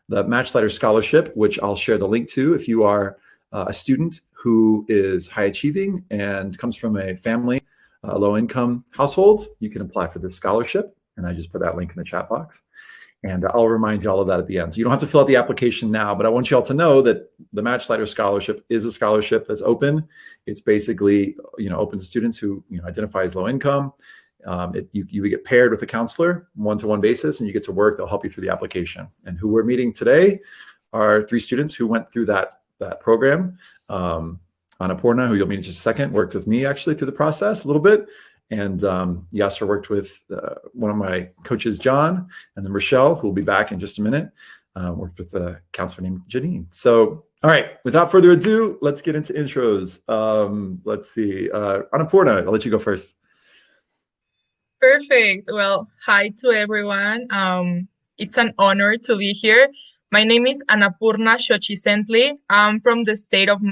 the Matchlighters Scholarship, which I'll share the link to if you are a student who is high achieving and comes from a family, a low income household. You can apply for this scholarship, and I just put that link in the chat box. And I'll remind you all of that at the end. So you don't have to fill out the application now, but I want you all to know that the Matchlighters Scholarship is a scholarship that's open. It's basically, open to students who identify as low income. You would get paired with a counselor, one-to-one basis, and you get to work. They'll help you through the application. And who we're meeting today are 3 students who went through that program. Annapurna, who you'll meet in just a second, worked with me actually through the process a little bit. And Yasser worked with one of my coaches, John, and then Rochelle, who will be back in just a minute, worked with a counselor named Janine. So, all right, without further ado, let's get into intros. Let's see. Annapurna, I'll let you go first. Perfect. Well, hi to everyone. It's an honor to be here. My name is Annapurna Xochicentli. I'm from the state of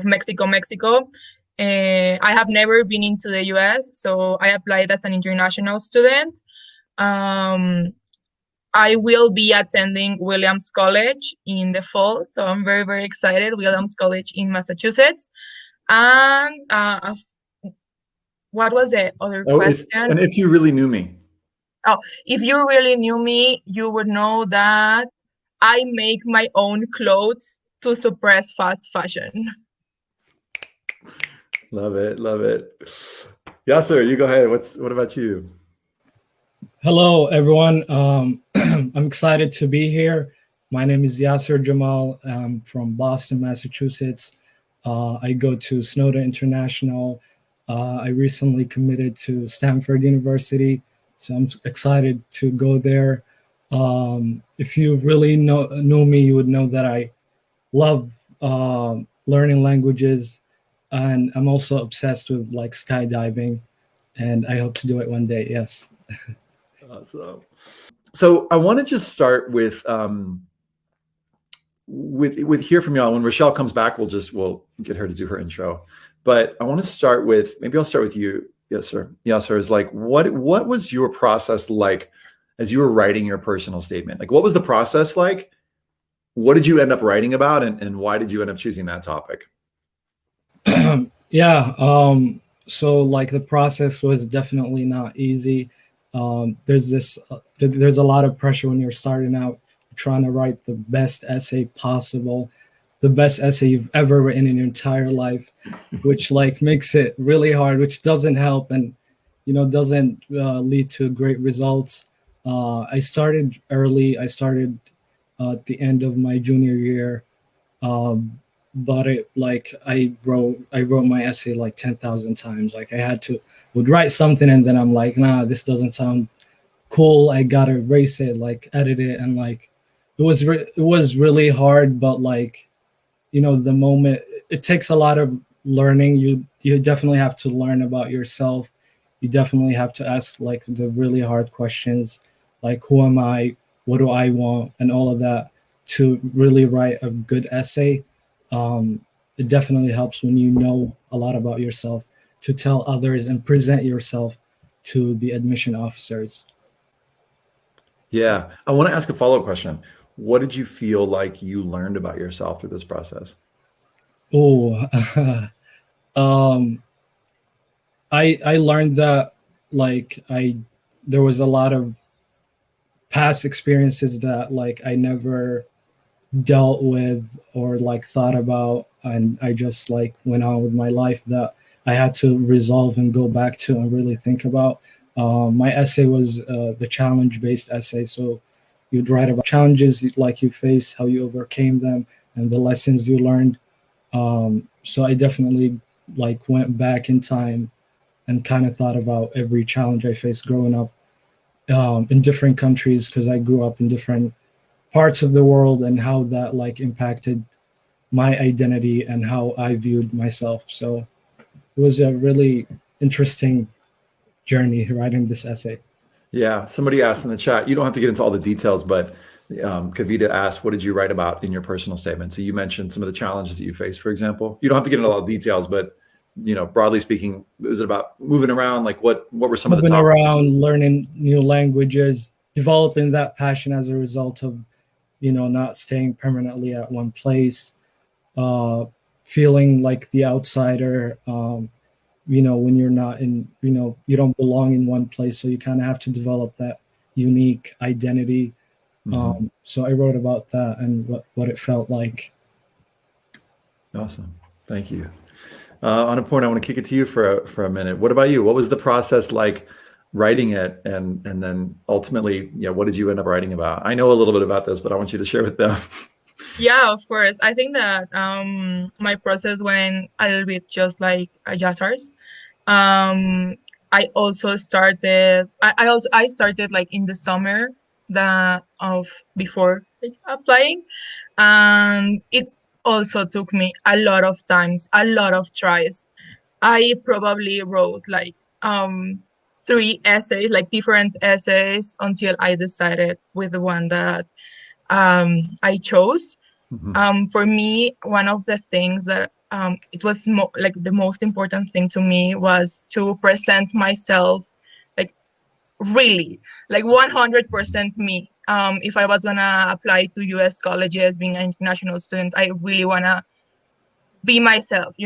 Mexico. I have never been into the US, so I applied as an international student. I will be attending Williams College in the fall, so I'm very, very excited. Williams College in Massachusetts. And what was the other question? And if you really knew me. Oh, if you really knew me, you would know that I make my own clothes to suppress fast fashion. Love it, love it. Yasser, you go ahead. What about you? Hello, everyone. I'm excited to be here. My name is Yasser Jamal. I'm from Boston, Massachusetts. I go to Snowden International. I recently committed to Stanford University, so I'm excited to go there. If you really know me, you would know that I love learning languages. And I'm also obsessed with like skydiving, and I hope to do it one day. Yes. Awesome. So I want to just start with hear from y'all. When Rochelle comes back, we'll get her to do her intro. But I want to start with, maybe I'll start with you. Yes, sir. Yasser, is like, what was your process like as you were writing your personal statement? Like, what was the process like? What did you end up writing about, and why did you end up choosing that topic? Yeah, so like the process was definitely not easy. There's a lot of pressure when you're starting out, trying to write the best essay possible, the best essay you've ever written in your entire life, which like makes it really hard, which doesn't help and doesn't lead to great results. I started early. I started at the end of my junior year. But I wrote my essay like 10,000 times. Like I would write something and then I'm like, nah, this doesn't sound cool. I gotta erase it, like edit it, and like it was really hard. But like, the moment, it takes a lot of learning. You definitely have to learn about yourself. You definitely have to ask like the really hard questions, like who am I, what do I want, and all of that to really write a good essay. It definitely helps when you know a lot about yourself to tell others and present yourself to the admission officers. Yeah. I want to ask a follow-up question. What did you feel like you learned about yourself through this process? Oh, I learned that like there was a lot of past experiences that like I never dealt with or like thought about, and I just like went on with my life that I had to resolve and go back to and really think about. My essay was the challenge-based essay, so you'd write about challenges like you face, how you overcame them, and the lessons you learned. So I definitely like went back in time and kind of thought about every challenge I faced growing up in different countries, because I grew up in different parts of the world, and how that like impacted my identity and how I viewed myself. So it was a really interesting journey writing this essay. Yeah, somebody asked in the chat, you don't have to get into all the details, but Kavita asked, what did you write about in your personal statement? So you mentioned some of the challenges that you faced, for example. You don't have to get into all the details, but broadly speaking, was it about moving around? Like what were some of the topics? Moving around, learning new languages, developing that passion as a result of not staying permanently at one place, feeling like the outsider, when you're not in, you don't belong in one place. So you kind of have to develop that unique identity. So I wrote about that and what it felt like. Awesome. Thank you. On a point, I want to kick it to you for a minute. What about you? What was the process like writing it, and then ultimately, what did you end up writing about? I know a little bit about this, but I want you to share with them. Yeah, of course. I think that my process went a little bit just like Jazzar's. I also started. I started like in the summer before like, applying, and it also took me a lot of times, a lot of tries. I probably wrote like 3 essays, like different essays, until I decided with the one that I chose. For me, one of the things that it was like the most important thing to me was to present myself like really, like 100% me. If I was gonna apply to US colleges, being an international student, I really wanna be myself,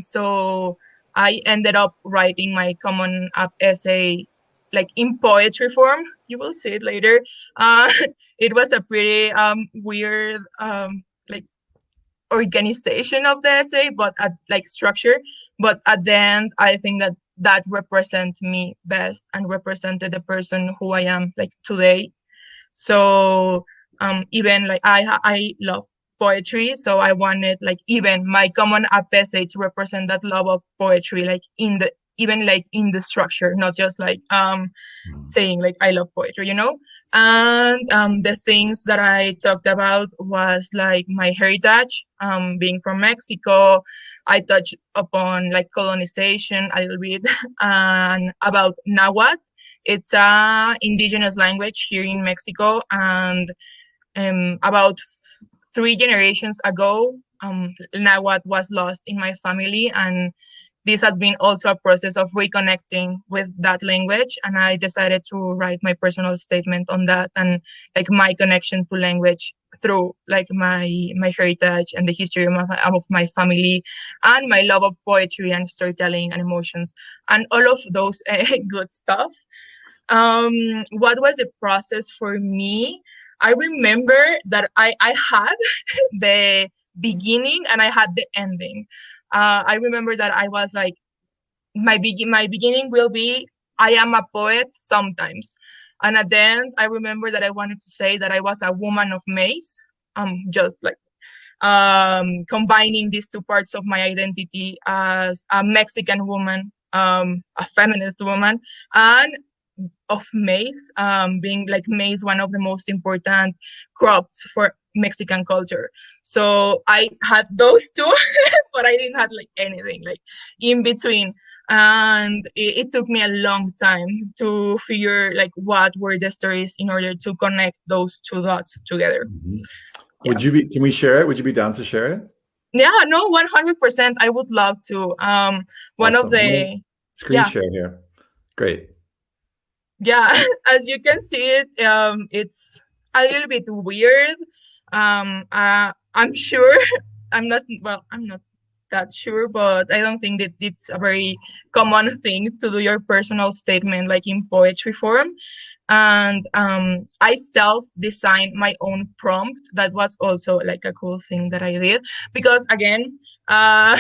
So I ended up writing my Common App essay like in poetry form. You will see it later. It was a pretty weird like organization of the essay, but like structure. But at the end, I think that represents me best and represented the person who I am like today. So even like I love poetry, so I wanted like even my Common App essay to represent that love of poetry, like in the structure, not just like saying like I love poetry, And the things that I talked about was like my heritage, being from Mexico. I touched upon like colonization a little bit, and about Nahuatl. It's a indigenous language here in Mexico, and about 3 generations ago, Nahuatl was lost in my family, and this has been also a process of reconnecting with that language. And I decided to write my personal statement on that, and like my connection to language through like my heritage and the history of my family, and my love of poetry and storytelling and emotions and all of those good stuff. What was the process for me? I remember that I had the beginning and I had the ending. I remember that I was like, my beginning will be, I am a poet sometimes. And at the end, I remember that I wanted to say that I was a woman of maize, just like combining these two parts of my identity as a Mexican woman, a feminist woman, and of maize, being like maize one of the most important crops for Mexican culture. So I had those two, but I didn't have like anything like in between. And it took me a long time to figure like what were the stories in order to connect those two dots together. Yeah. Can we share it? Would you be down to share it? Yeah, no, 100%. I would love to. One awesome. of the screen share here. Great. Yeah, as you can see it, it's a little bit weird. I'm sure I'm not that sure, but I don't think that it's a very common thing to do your personal statement like in poetry form. And I self-designed my own prompt. That was also like a cool thing that I did, because again, I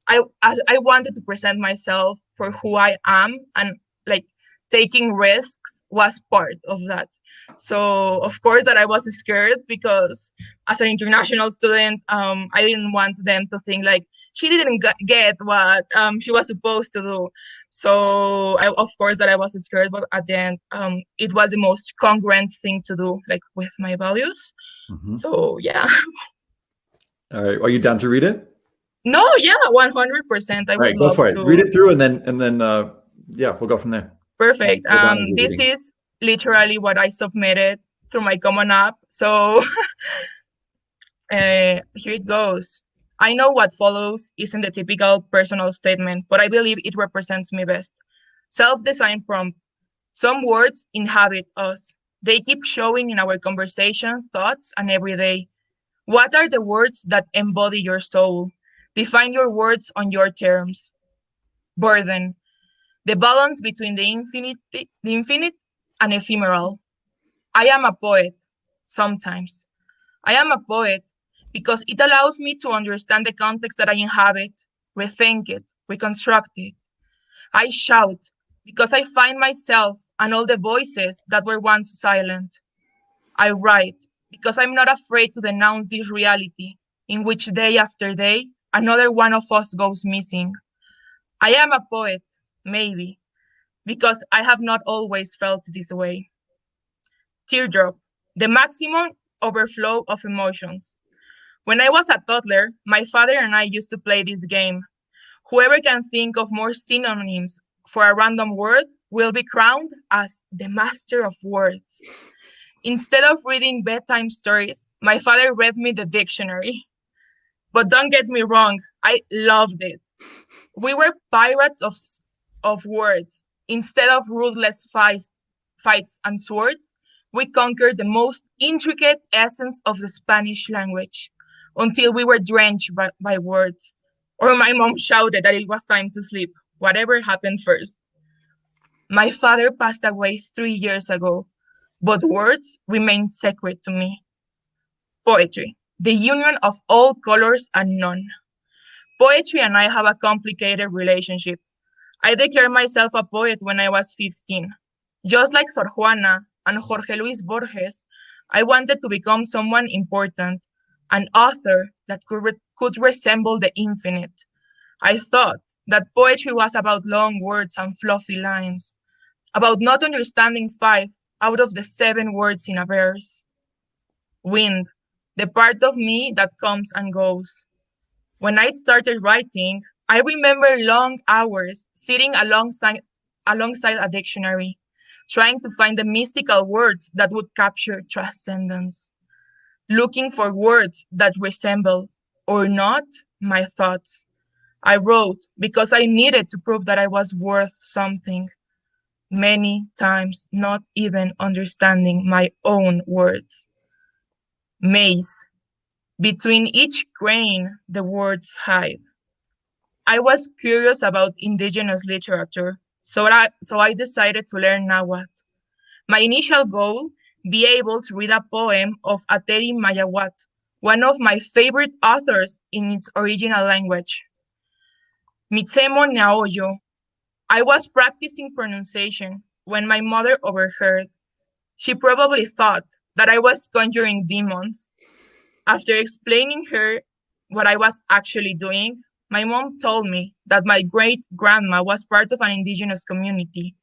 wanted to present myself for who I am, and like taking risks was part of that. So of course that I was scared, because as an international student, I didn't want them to think like she didn't get what she was supposed to do. So of course that I was scared, but at the end, it was the most congruent thing to do, like with my values. So yeah. All right, are you down to read it? No, yeah, 100%. I would love go for it. to read it through, and then yeah, we'll go from there. Perfect. This is literally what I submitted through my Common App. So here it goes. I know what follows isn't the typical personal statement, but I believe it represents me best. Self-designed prompt. Some words inhabit us. They keep showing in our conversation, thoughts, and every day. What are the words that embody your soul? Define your words on your terms. Burden, the balance between the infinite and ephemeral. I am a poet, sometimes. I am a poet because it allows me to understand the context that I inhabit, rethink it, reconstruct it. I shout because I find myself and all the voices that were once silent. I write because I'm not afraid to denounce this reality in which day after day another one of us goes missing. I am a poet, maybe, because I have not always felt this way. Teardrop, the maximum overflow of emotions. When I was a toddler, my father and I used to play this game. Whoever can think of more synonyms for a random word will be crowned as the master of words. Instead of reading bedtime stories, my father read me the dictionary. But don't get me wrong, I loved it. We were pirates of words. Instead of ruthless fights and swords, we conquered the most intricate essence of the Spanish language until we were drenched by words. Or my mom shouted that it was time to sleep, whatever happened first. My father passed away 3 years ago, but words remain sacred to me. Poetry, the union of all colors and none. Poetry and I have a complicated relationship. I declared myself a poet when I was 15. Just like Sor Juana and Jorge Luis Borges, I wanted to become someone important, an author that could resemble the infinite. I thought that poetry was about long words and fluffy lines, about not understanding 5 out of the 7 words in a verse. Wind, the part of me that comes and goes. When I started writing, I remember long hours sitting alongside a dictionary, trying to find the mystical words that would capture transcendence, looking for words that resemble, or not, my thoughts. I wrote because I needed to prove that I was worth something, many times not even understanding my own words. Maze. Between each grain, the words hide. I was curious about indigenous literature, so I decided to learn Nahuatl. My initial goal, be able to read a poem of Ateri Mayawat, one of my favorite authors in its original language. Mitsemo Naoyo. I was practicing pronunciation when my mother overheard. She probably thought that I was conjuring demons. After explaining her what I was actually doing, my mom told me that my great-grandma was part of an indigenous community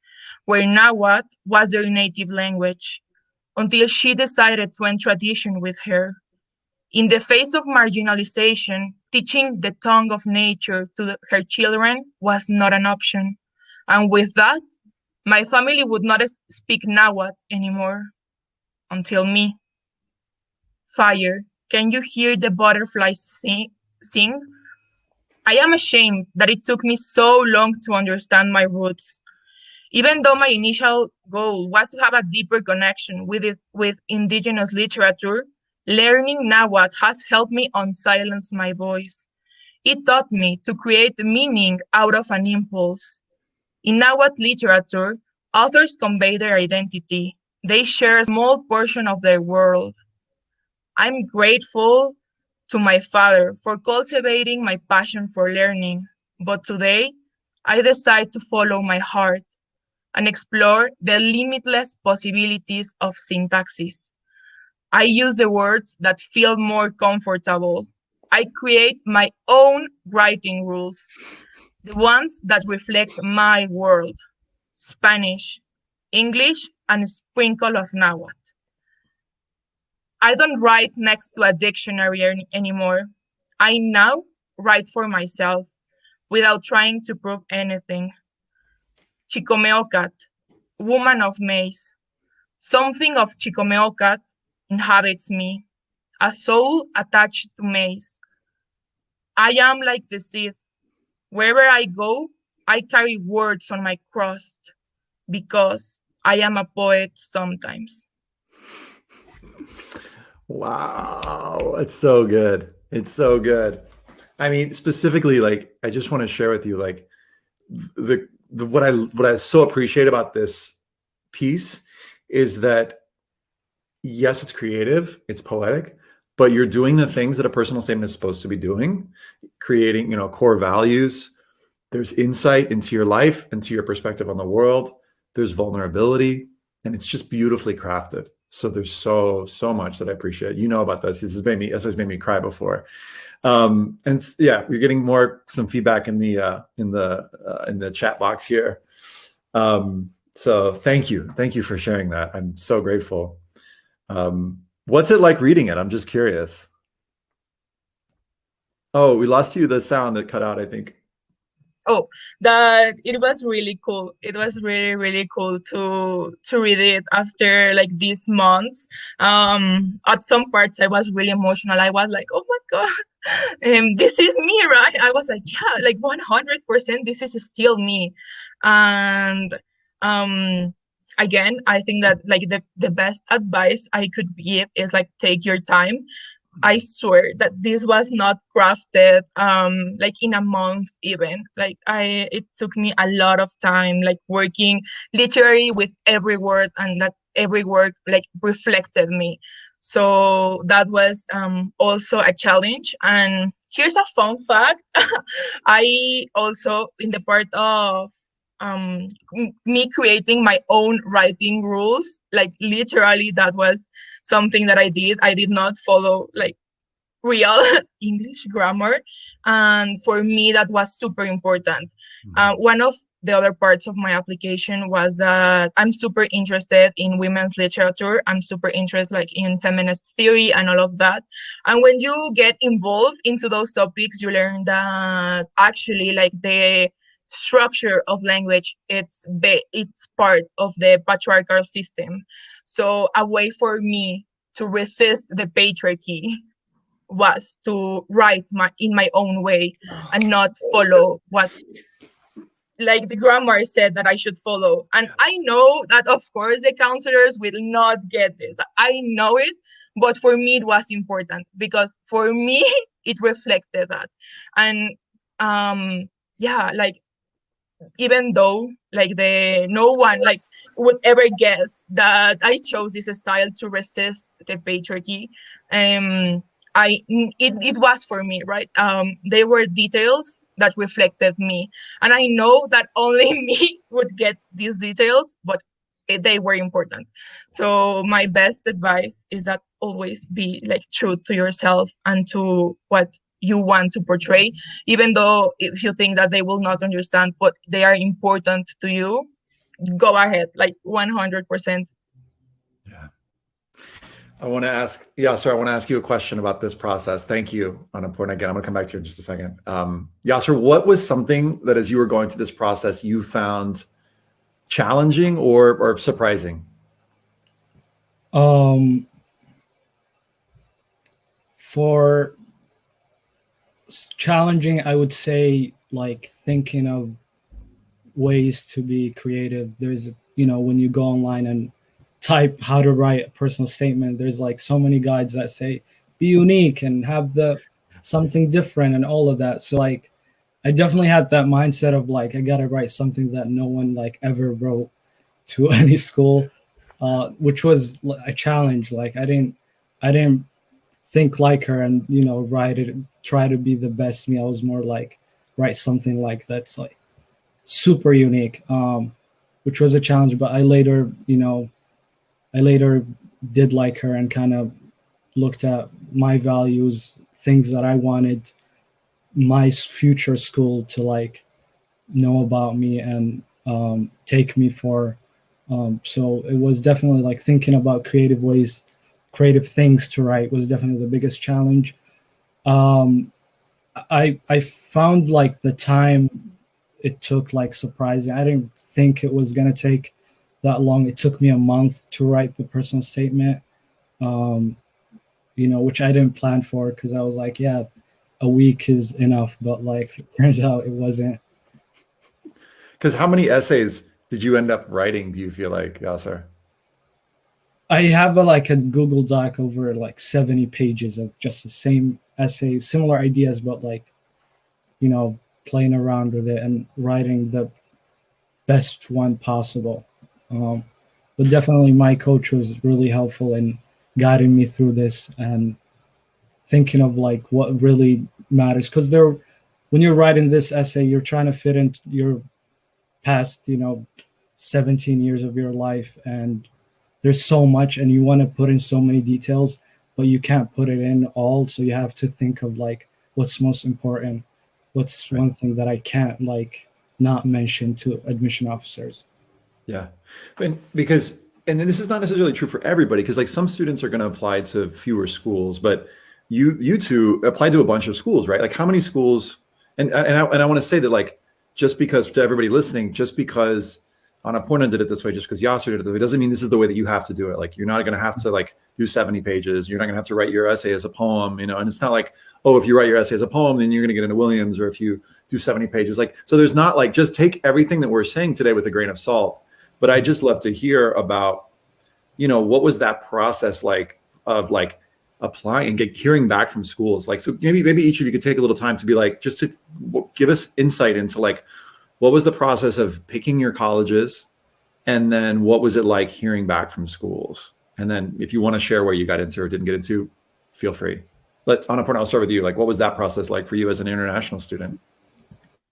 where Nahuatl was their native language, until she decided to end tradition with her. In the face of marginalization, teaching the tongue of nature to her children was not an option. And with that, my family would not speak Nahuatl anymore. Until me. Fire, can you hear the butterflies sing? I am ashamed that it took me so long to understand my roots. Even though my initial goal was to have a deeper connection with indigenous literature, learning Nahuatl has helped me unsilence my voice. It taught me to create meaning out of an impulse. In Nahuatl literature, authors convey their identity. They share a small portion of their world. I'm grateful to my father for cultivating my passion for learning, but today I decide to follow my heart and explore the limitless possibilities of syntaxis. I use the words that feel more comfortable. I create my own writing rules, the ones that reflect my world, Spanish, English, and a sprinkle of Nahuatl. I don't write next to a dictionary anymore. I now write for myself without trying to prove anything. Chicomeocat, woman of maize. Something of Chicomeocat inhabits me, a soul attached to maize. I am like the Sith. Wherever I go, I carry words on my crust because I am a poet sometimes. Wow, it's so good. It's so good. I mean, specifically, like, I just want to share with you, like, what I so appreciate about this piece is that yes, it's creative, it's poetic, but you're doing the things that a personal statement is supposed to be doing, creating, core values. There's insight into your life, into your perspective on the world. There's vulnerability, and it's just beautifully crafted. So there's so much that I appreciate. You know about this. This has made me cry before. And yeah, you're getting some feedback in the chat box here. So thank you for sharing that. I'm so grateful. What's it like reading it? I'm just curious. Oh, we lost you. The sound that cut out, I think. Oh, that it was really cool. It was really, really cool to read it after like these months. At some parts I was really emotional. I was like, oh my God, this is me, right? I was like, yeah, like 100%, this is still me. And again, I think that like the best advice I could give is like take your time. I swear that this was not crafted like in a month even. Like it took me a lot of time like working literally with every word, and that every word like reflected me. So that was also a challenge. And here's a fun fact. I also in the part of me creating my own writing rules, like literally that was something that I did not follow like real English grammar, and for me that was super important. One of the other parts of my application was that I'm super interested in women's literature. I'm super interested like in feminist theory and all of that. And when you get involved into those topics, you learn that actually like the structure of language, it's part of the patriarchal system. So a way for me to resist the patriarchy was to write in my own way and not follow what like the grammar said that I should follow. And I know that of course the counselors will not get this. I know it, but for me it was important because for me it reflected that. And yeah, like even though like no one like would ever guess that I chose this style to resist the patriarchy, it was for me, right? They were details that reflected me, and I know that only me would get these details, but they were important. So my best advice is that always be like true to yourself and to what you want to portray, even though if you think that they will not understand, but they are important to you, go ahead, like 100%. Yeah. I want to ask Yasser, I want to ask you a question about this process. Thank you, Annapurna. Again, I'm going to come back to you in just a second. Yasser, what was something that as you were going through this process, you found challenging or surprising? For challenging, I would say like thinking of ways to be creative. There's, when you go online and type how to write a personal statement, there's like so many guides that say be unique and have something different and all of that. So like I definitely had that mindset of like I gotta write something that no one like ever wrote to any school, which was a challenge. Like I didn't think like her and write it, try to be the best me. I was more like write something like that's like super unique, which was a challenge. But I later did like her and kind of looked at my values, things that I wanted my future school to like know about me and take me for. So it was definitely like thinking about creative things to write was definitely the biggest challenge. I found like the time it took like surprising. I didn't think it was gonna take that long. It took me a month to write the personal statement, which I didn't plan for because I was like, yeah, a week is enough. But like it turns out it wasn't. Because how many essays did you end up writing, do you feel like, Yasser? I have like a Google Doc over like 70 pages of just the same essay, similar ideas, but like, playing around with it and writing the best one possible. But definitely my coach was really helpful in guiding me through this and thinking of like what really matters. Because when you're writing this essay, you're trying to fit into your past, 17 years of your life, and there's so much, and you want to put in so many details, but you can't put it in all. So you have to think of like what's most important, what's one thing that I can't like not mention to admission officers. Yeah, and this is not necessarily true for everybody, because like some students are going to apply to fewer schools, but you two applied to a bunch of schools, right? Like how many schools? And I want to say that like, just because to everybody listening, just because Annapurna did it this way, just because Yasser did it this way, doesn't mean this is the way that you have to do it. Like you're not going to have to like do 70 pages. You're not going to have to write your essay as a poem, and it's not like, oh, if you write your essay as a poem, then you're going to get into Williams, or if you do 70 pages, like, so there's not like, just take everything that we're saying today with a grain of salt. But I just love to hear about, what was that process like of like applying and hearing back from schools? Like, so maybe each of you could take a little time to be like, just to give us insight into like, what was the process of picking your colleges? And then what was it like hearing back from schools? And then if you want to share where you got into or didn't get into, feel free. Annapurna, I'll start with you. Like, what was that process like for you as an international student?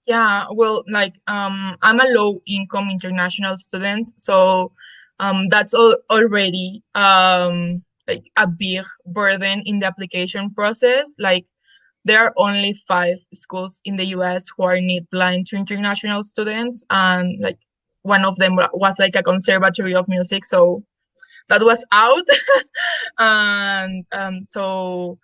Yeah, well, like I'm a low-income international student, so that's already like a big burden in the application process. Like there are only 5 schools in the US who are need blind to international students, and like one of them was like a conservatory of music, so that was out. And so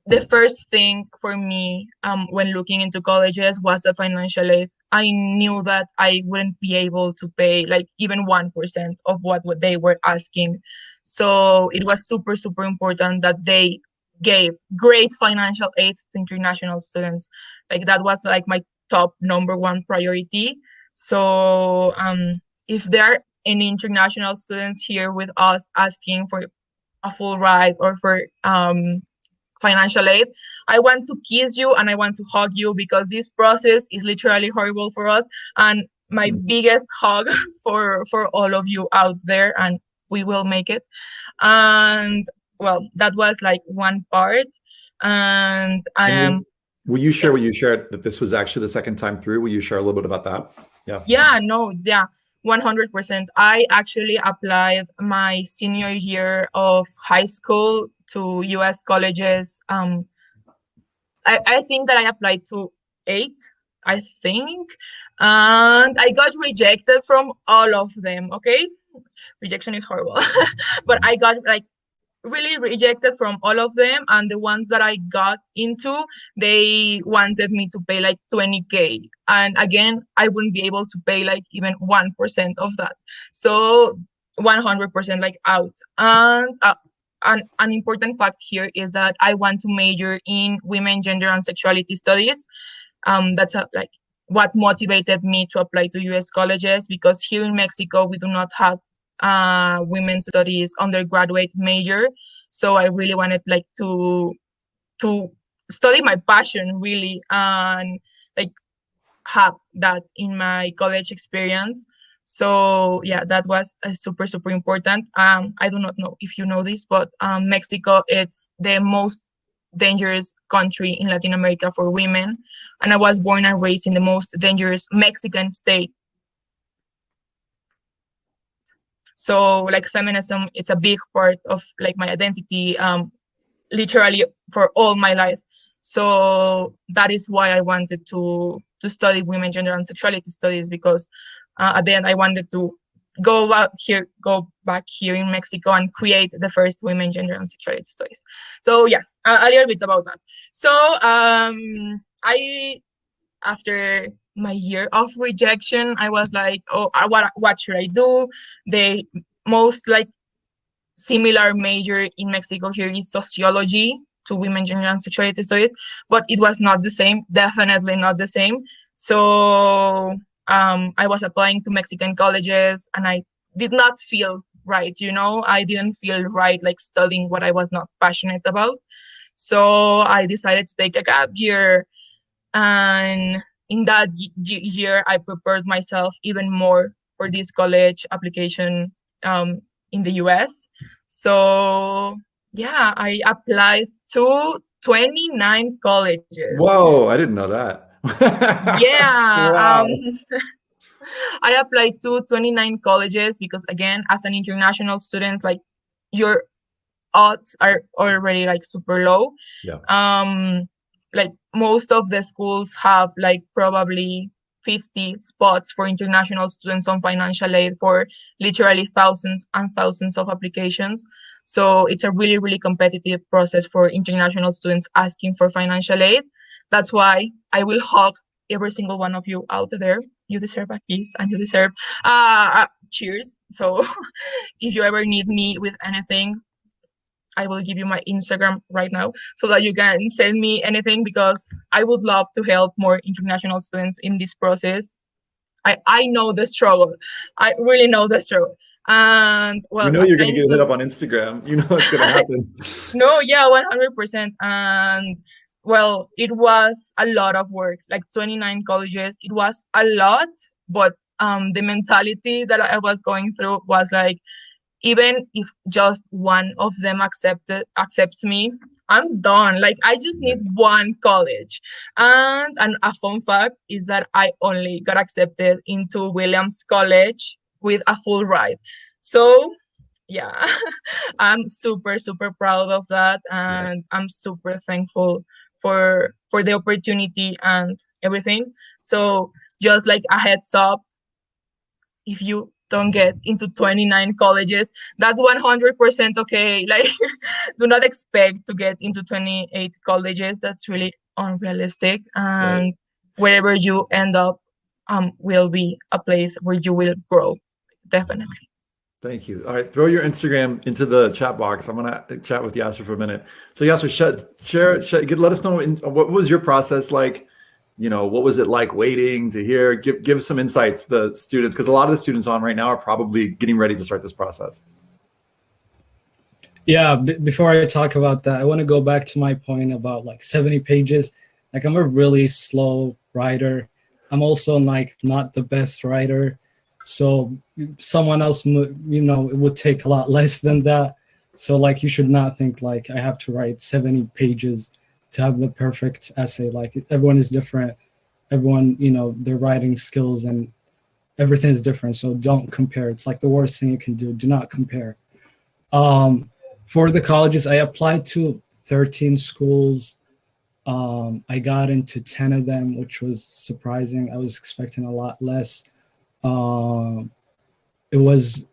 the first thing for me when looking into colleges was the financial aid. I knew that I wouldn't be able to pay like even 1% of what they were asking. So it was super, super important that they gave great financial aid to international students. Like that was like my top #1 priority. So if there are any international students here with us asking for a full ride or for financial aid, I want to kiss you and I want to hug you, because this process is literally horrible for us. And my biggest hug for all of you out there, and we will make it. And well, that was like one part. And I am. Will you share what you shared, that this was actually the second time through? Will you share a little bit about that? Yeah. Yeah, no, yeah. 100%. I actually applied my senior year of high school to US colleges. I think that I applied to 8, I think, and I got rejected from all of them. Okay, rejection is horrible, but I got like really rejected from all of them, and the ones that I got into, they wanted me to pay like 20K, and again I wouldn't be able to pay like even 1% of that. So 100% like out. And an important fact here is that I want to major in women, gender, and sexuality studies. That's like what motivated me to apply to US colleges, because here in Mexico we do not have women's studies undergraduate major. So I really wanted like to study my passion really, and like have that in my college experience. So yeah, that was super, super important. I do not know if you know this, but Mexico, it's the most dangerous country in Latin America for women. And I was born and raised in the most dangerous Mexican state. So like feminism, it's a big part of like my identity, literally for all my life. So that is why I wanted to study women, gender, and sexuality studies, because at the end I wanted to go back here in Mexico and create the first women, gender, and sexuality studies. So yeah, a little bit about that. So I, after my year of rejection, I was like, oh, what should I do? The most like similar major in Mexico here is sociology to women, gender, and sexuality studies, but it was not the same, definitely not the same. So I was applying to Mexican colleges, and I did not feel right. I didn't feel right like studying what I was not passionate about. So I decided to take a gap year. And in that year, I prepared myself even more for this college application in the US. So yeah, I applied to 29 colleges. Whoa, I didn't know that. Yeah, Wow. I applied to 29 colleges because, again, as an international student, like your odds are already like super low. Yeah. Like most of the schools have like probably 50 spots for international students on financial aid for literally thousands and thousands of applications. So it's a really, really competitive process for international students asking for financial aid. That's why I will hug every single one of you out there. You deserve a kiss and you deserve cheers. So if you ever need me with anything, I will give you my Instagram right now so that you can send me anything, because I would love to help more international students in this process. I know the struggle. I really know the struggle. And well, You know you're going to applying get hit to up on Instagram. You know it's going to happen. no, yeah, 100%. And well, it was a lot of work, like 29 colleges. It was a lot, but the mentality that I was going through was like, even if just one of them accepts me, I'm done. Like I just need one college. And a fun fact is that I only got accepted into Williams College with a full ride. So yeah, I'm super, super proud of that, and I'm super thankful for the opportunity and everything. So just like a heads up, if you don't get into 29 colleges, that's 100% okay. Like, do not expect to get into 28 colleges. That's really unrealistic. And wherever you end up, will be a place where you will grow, definitely. Thank you. All right, throw your Instagram into the chat box. I'm gonna chat with Yasser for a minute. So Yasser, let us know what was your process like. What was it like waiting to hear? Give some insights to the students, because a lot of the students on right now are probably getting ready to start this process. Yeah, before I talk about that, I want to go back to my point about like 70 pages. Like I'm a really slow writer. I'm also like not the best writer. So someone else, it would take a lot less than that. So like you should not think like I have to write 70 pages to have the perfect essay. Like everyone is different. Everyone, their writing skills and everything is different. So don't compare. It's like the worst thing you can do. Do not compare. For the colleges, I applied to 13 schools. I got into 10 of them, which was surprising. I was expecting a lot less. It was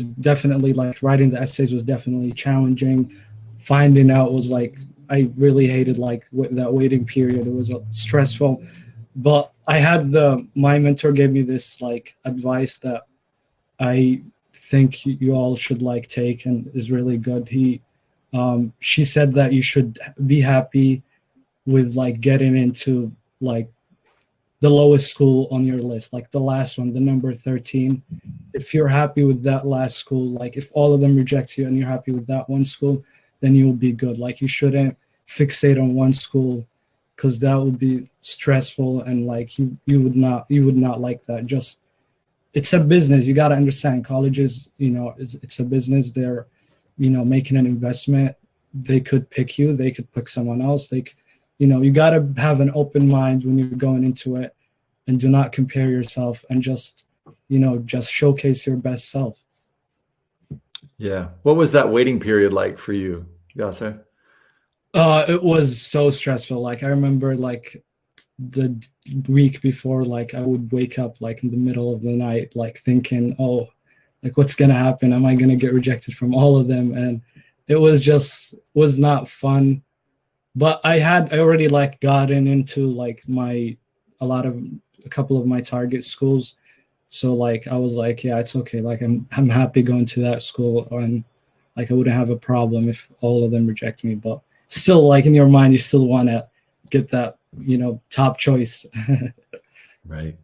definitely like writing the essays was definitely challenging. Finding out was like, I really hated like that waiting period. It was stressful, but I had my mentor gave me this like advice that I think you all should like take and is really good. She said that you should be happy with like getting into like the lowest school on your list, like the last one, the number 13. If you're happy with that last school, like if all of them reject you and you're happy with that one school, then you'll be good. Like you shouldn't fixate on one school, because that would be stressful and like you would not like that. Just, it's a business. You got to understand colleges, it's a business. They're, making an investment. They could pick you, they could pick someone else. You got to have an open mind when you're going into it, and do not compare yourself, and just showcase your best self. Yeah. What was that waiting period like for you, Yasser? It was so stressful. Like I remember like the week before, like I would wake up like in the middle of the night, like thinking, oh, like what's going to happen? Am I going to get rejected from all of them? And it was not fun. But I already like gotten into like a couple of my target schools. So like I was like, yeah, it's okay. Like I'm happy going to that school, and like I wouldn't have a problem if all of them reject me. But still, like in your mind, you still want to get that, top choice. Right.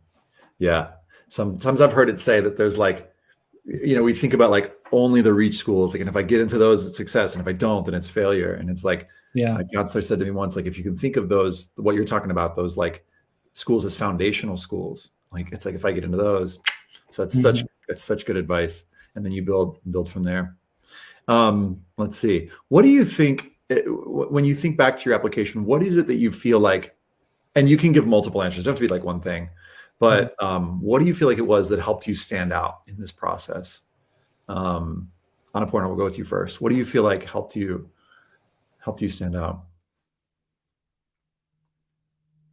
Yeah. Sometimes I've heard it say that there's like you know, we think about like only the reach schools, like, and if I get into those, it's success, and if I don't, then it's failure. And it's like, Yeah. my counselor said to me once, like, if you can think of those, what you're talking about, those like schools as foundational schools, like, it's like, if I get into those, so that's such good advice. And then you build from there. Let's see. What do you think, when you think back to your application, what is it that you feel like, and you can give multiple answers, it doesn't have to be like one thing, but what do you feel like it was that helped you stand out in this process? Annapurna, we'll go with you first. What do you feel like helped you stand out?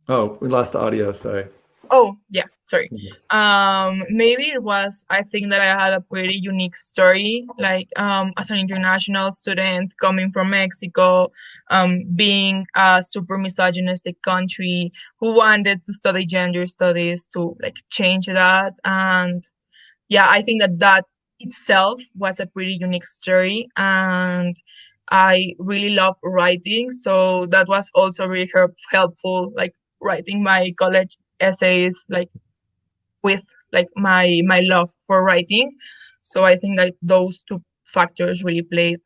Oh, we lost the audio, sorry. Oh, yeah, sorry. Maybe it was, I think that I had a pretty unique story, like as an international student coming from Mexico, being a super misogynistic country who wanted to study gender studies to like change that. And yeah, I think that itself was a pretty unique story. And I really love writing, so that was also really helpful, like writing my college essays like with like my love for writing. So I think that those two factors really played.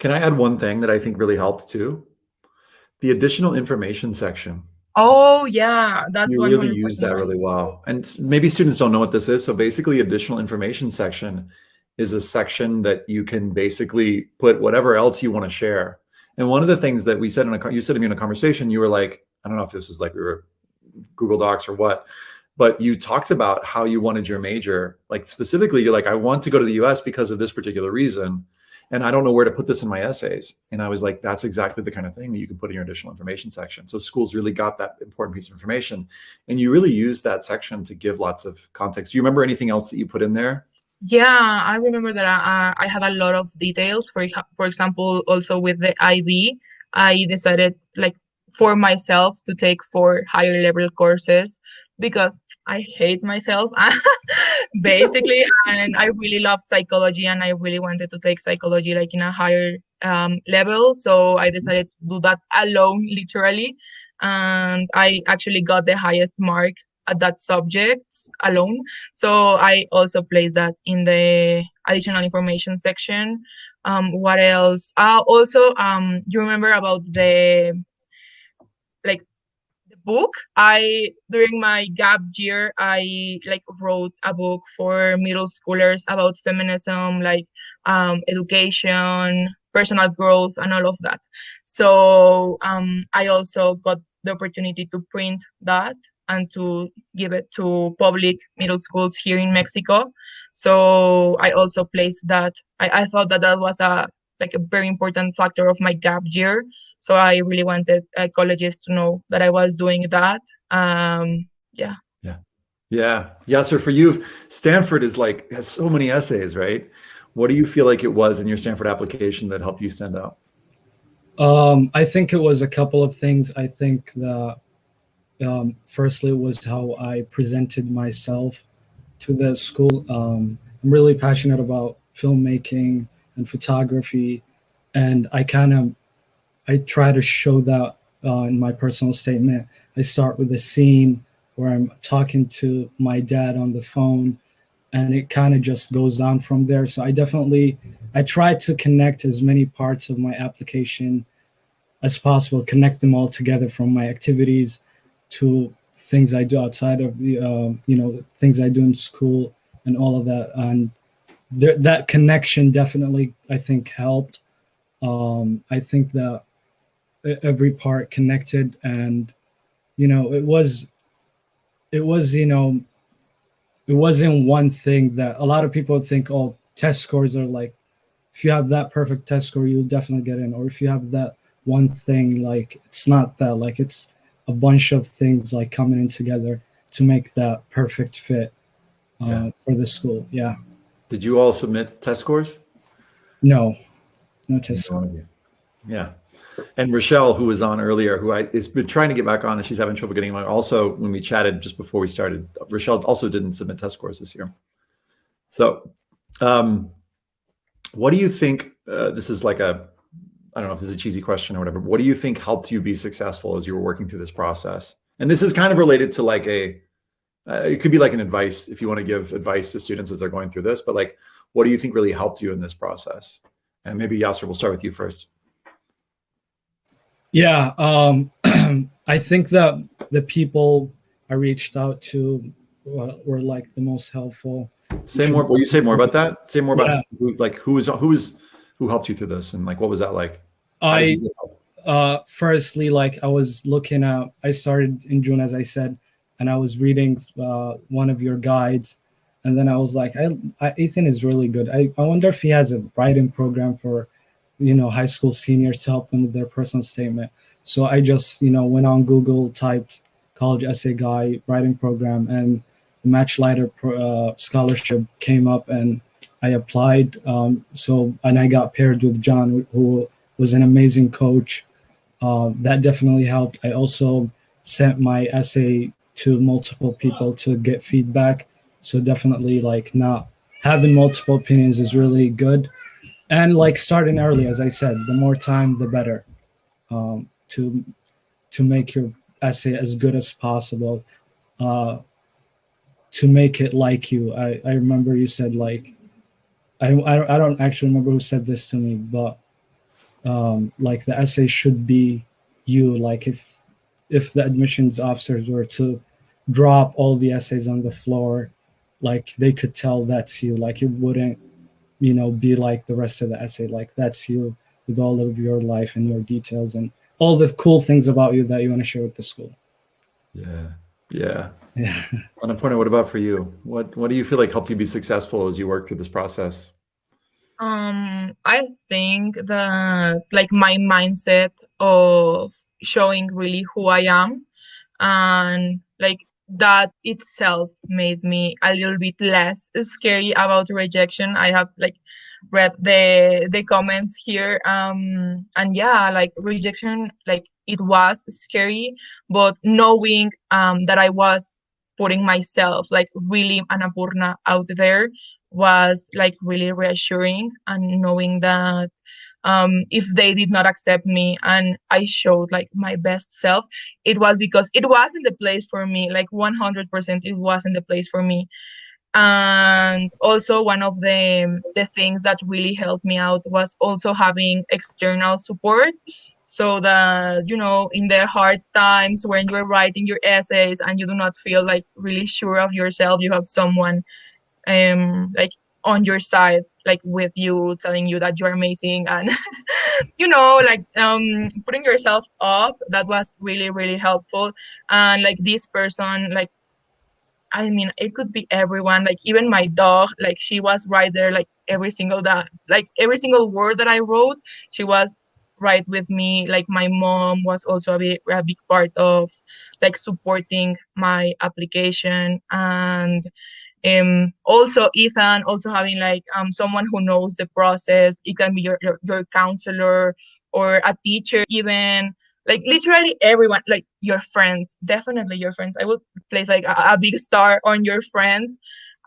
Can I add one thing that I think really helped too? The additional information section. Oh yeah, that's You 100% really use that right. really well. And maybe students don't know what this is. So basically, additional information section is a section that you can basically put whatever else you want to share. And one of the things that we said you said to me in a conversation, you were like, I don't know if this is like we were Google Docs or what, but you talked about how you wanted your major. Like specifically, you're like, I want to go to the US because of this particular reason, and I don't know where to put this in my essays. And I was like, that's exactly the kind of thing that you can put in your additional information section. So schools really got that important piece of information, and you really used that section to give lots of context. Do you remember anything else that you put in there? Yeah, I remember that I had a lot of details. For example, also with the IB, I decided like for myself to take 4 higher level courses because I hate myself basically, and I really loved psychology and I really wanted to take psychology like in a higher level. So I decided to do that alone, literally, and I actually got the highest mark at that subject alone. So I also placed that in the additional information section. What else? Also, you remember about the like the book? I during my gap year, I like wrote a book for middle schoolers about feminism, like education, personal growth, and all of that. So I also got the opportunity to print that and to give it to public middle schools here in Mexico. So I also placed that. I thought that that was a like a very important factor of my gap year. So I really wanted colleges to know that I was doing that. Yeah. Yeah. So for you, Stanford is like has so many essays, right? What do you feel like it was in your Stanford application that helped you stand out? I think it was a couple of things. I think that firstly was how I presented myself to the school. I'm really passionate about filmmaking and photography, and I try to show that in my personal statement. I start with a scene where I'm talking to my dad on the phone, and it kind of just goes down from there. So I try to connect as many parts of my application as possible, connect them all together, from my activities to things I do outside of the, things I do in school and all of that. And that connection definitely, I think, helped. I think that every part connected, and it wasn't one thing that a lot of people think, oh, test scores are like, if you have that perfect test score, you'll definitely get in. Or if you have that one thing, like, it's not that. Like, it's a bunch of things like coming in together to make that perfect fit for the school. Yeah. Did you all submit test scores? No test scores. Yeah. And Rochelle, who was on earlier, who has been trying to get back on and she's having trouble getting on. Also, when we chatted just before we started, Rochelle also didn't submit test scores this year. So what do you think, this is like I don't know if this is a cheesy question or whatever, but what do you think helped you be successful as you were working through this process? And this is kind of related to like a it could be like an advice if you want to give advice to students as they're going through this, but like, what do you think really helped you in this process? And maybe Yasser, we'll start with you first. Yeah, I think that the people I reached out to were like the most helpful. Say more. Will you say more about that? Say more about Yeah. who helped you through this, and like what was that like? Firstly, like I started in June, as I said, and I was reading one of your guides, and then I was like, Ethan is really good. I wonder if he has a writing program for, high school seniors to help them with their personal statement. So I just, went on Google, typed college essay guide writing program, and the Matchlighters scholarship came up, and I applied. And I got paired with John, who was an amazing coach. That definitely helped. I also sent my essay to multiple people to get feedback. So definitely, like, not having multiple opinions is really good. And like starting early, as I said, the more time, the better, to make your essay as good as possible, to make it like you. I remember you said, like, I don't actually remember who said this to me, but like the essay should be you. Like if the admissions officers were to drop all the essays on the floor, like they could tell that's you. Like it wouldn't, be like the rest of the essay. Like that's you with all of your life and your details and all the cool things about you that you want to share with the school. Yeah. Annapurna, what about for you? What do you feel like helped you be successful as you work through this process? I think that like my mindset of showing really who I am, and like that itself made me a little bit less scary about rejection. I have like read the comments here, and yeah, like rejection, like it was scary, but knowing that I was putting myself like really Annapurna out there was like really reassuring, and knowing that if they did not accept me and I showed like my best self, it was because it wasn't the place for me. Like 100%, it wasn't the place for me. And also one of the things that really helped me out was also having external support, so that in the hard times when you're writing your essays and you do not feel like really sure of yourself, you have someone like on your side, like with you, telling you that you're amazing, and like putting yourself up. That was really, really helpful. And like this person, like, I mean, it could be everyone, like even my dog, like she was right there, like every single word that I wrote, she was right with me. Like my mom was also a big part of like supporting my application. And also Ethan, also having like someone who knows the process. It can be your counselor or a teacher even, like literally everyone, like your friends, definitely your friends. I would place like a big star on your friends.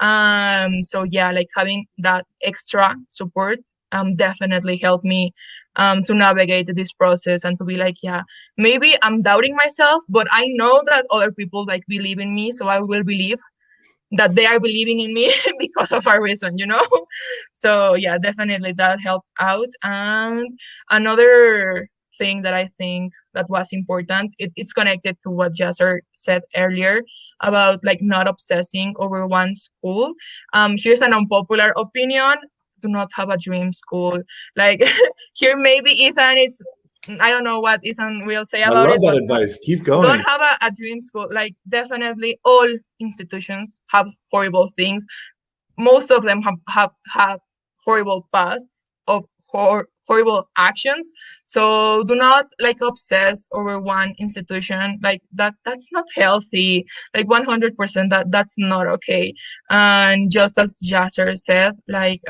So yeah, like having that extra support definitely helped me to navigate this process, and to be like, yeah, maybe I'm doubting myself, but I know that other people like believe in me, so I will believe that they are believing in me because of our reason. So yeah, definitely that helped out. And another thing that I think that was important, it's connected to what Jasser said earlier about like not obsessing over one school. Here's an unpopular opinion: do not have a dream school. Like here maybe Ethan is, I don't know what Ethan will say about it. I love that advice. Keep going. Don't have a dream school. Like definitely all institutions have horrible things. Most of them have horrible pasts of horrible actions. So do not like obsess over one institution. Like that's not healthy. Like 100% that's not okay. And just as Jasser said, like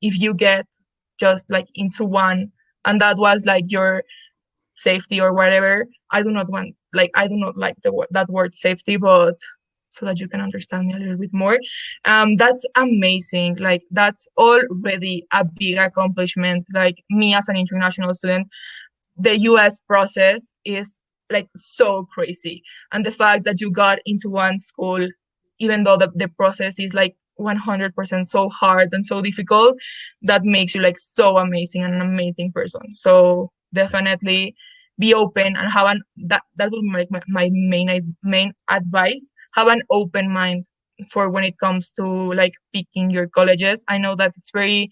if you get just like into one, and that was like your safety or whatever, I do not like that word safety, but so that you can understand me a little bit more, that's amazing. Like that's already a big accomplishment. Like me as an international student, the US process is like so crazy, and the fact that you got into one school even though the process is like 100% so hard and so difficult, that makes you like so amazing and an amazing person. So definitely be open and have that would be like my main advice. Have an open mind for when it comes to like picking your colleges. I know that it's very